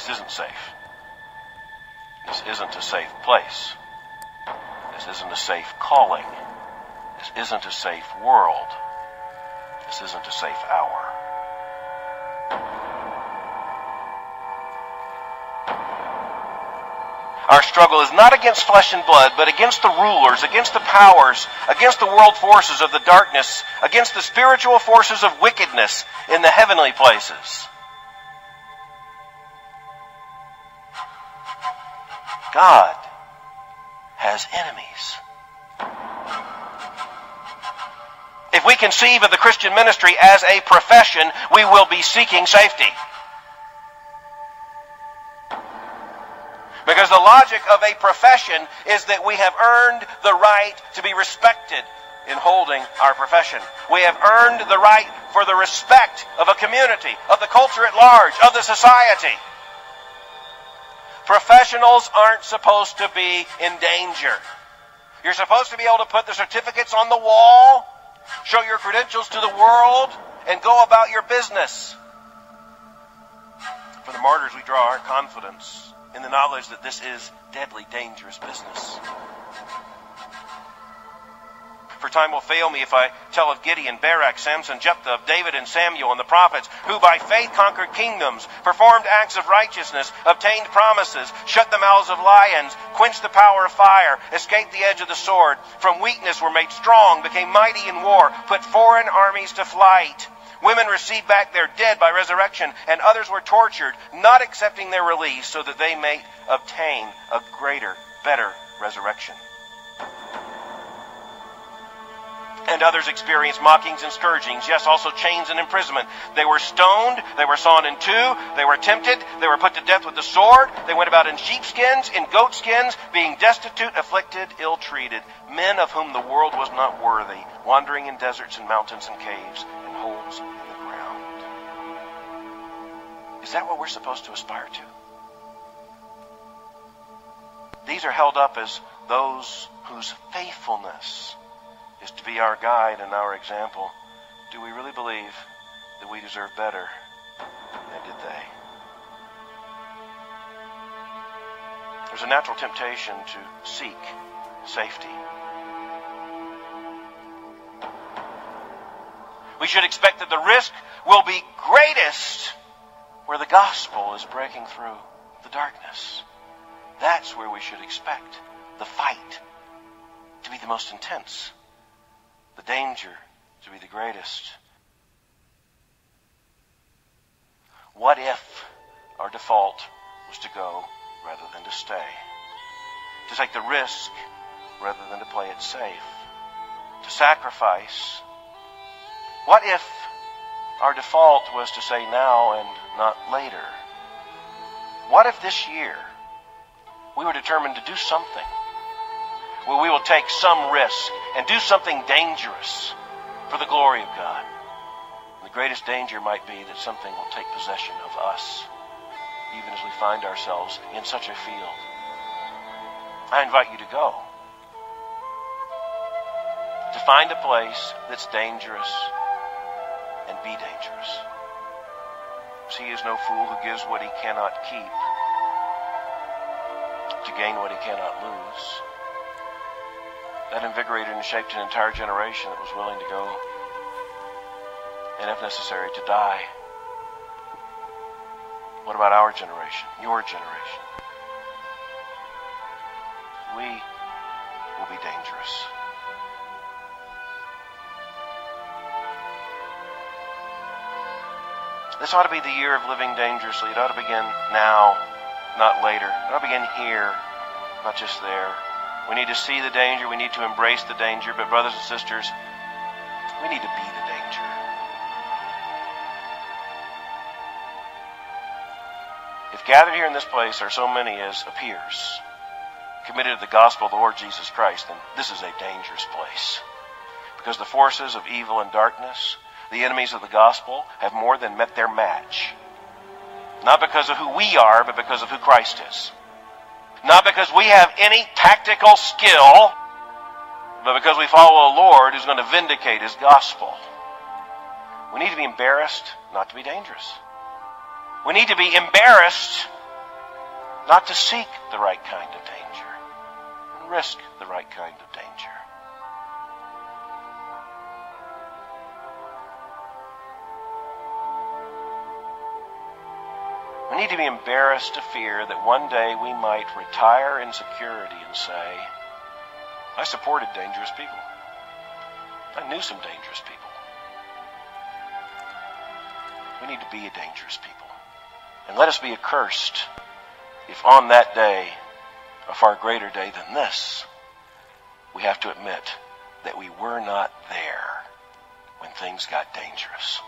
This isn't safe. This isn't a safe place. This isn't a safe calling. This isn't a safe world. This isn't a safe hour. Our struggle is not against flesh and blood, but against the rulers, against the powers, against the world forces of the darkness, against the spiritual forces of wickedness in the heavenly places. God has enemies. If we conceive of the Christian ministry as a profession, we will be seeking safety. Because the logic of a profession is that we have earned the right to be respected in holding our profession. We have earned the right for the respect of a community, of the culture at large, of the society. Professionals aren't supposed to be in danger. You're supposed to be able to put the certificates on the wall, show your credentials to the world, and go about your business. For the martyrs, we draw our confidence in the knowledge that this is deadly dangerous business. For time will fail me if I tell of Gideon, Barak, Samson, Jephthah, of David and Samuel and the prophets, who by faith conquered kingdoms, performed acts of righteousness, obtained promises, shut the mouths of lions, quenched the power of fire, escaped the edge of the sword, from weakness were made strong, became mighty in war, put foreign armies to flight. Women received back their dead by resurrection, and others were tortured, not accepting their release, so that they may obtain a greater, better resurrection. And others experienced mockings and scourgings, yes, also chains and imprisonment. They were stoned, they were sawn in two, they were tempted, they were put to death with the sword, they went about in sheepskins, in goatskins, being destitute, afflicted, ill-treated, men of whom the world was not worthy, wandering in deserts and mountains and caves and holes in the ground. Is that what we're supposed to aspire to? These are held up as those whose faithfulness is to be our guide and our example. Do we really believe that we deserve better than did they? There's a natural temptation to seek safety. We should expect that the risk will be greatest where the gospel is breaking through the darkness. That's where we should expect the fight to be the most intense, the danger to be the greatest. What if our default was to go rather than to stay? To take the risk rather than to play it safe? To sacrifice? What if our default was to say now and not later? What if this year we were determined to do something? Well, we will take some risk and do something dangerous for the glory of God. The greatest danger might be that something will take possession of us, even as we find ourselves in such a field. I invite you to go. To find a place that's dangerous and be dangerous. He is no fool who gives what he cannot keep to gain what he cannot lose. That invigorated and shaped an entire generation that was willing to go and, if necessary, to die. What about our generation, your generation? We will be dangerous. This ought to be the year of living dangerously. It ought to begin now, not later. It ought to begin here, not just there. We need to see the danger. We need to embrace the danger. But brothers and sisters, we need to be the danger. If gathered here in this place are so many as appears, committed to the gospel of the Lord Jesus Christ, then this is a dangerous place. Because the forces of evil and darkness, the enemies of the gospel, have more than met their match. Not because of who we are, but because of who Christ is. Not because we have any tactical skill, but because we follow a Lord who's going to vindicate his gospel. We need to be embarrassed, not to be dangerous. We need to be embarrassed not to seek the right kind of danger and risk the right kind of danger. We need to be embarrassed to fear that one day we might retire in security and say, I supported dangerous people. I knew some dangerous people. We need to be a dangerous people. And let us be accursed if on that day, a far greater day than this, we have to admit that we were not there when things got dangerous.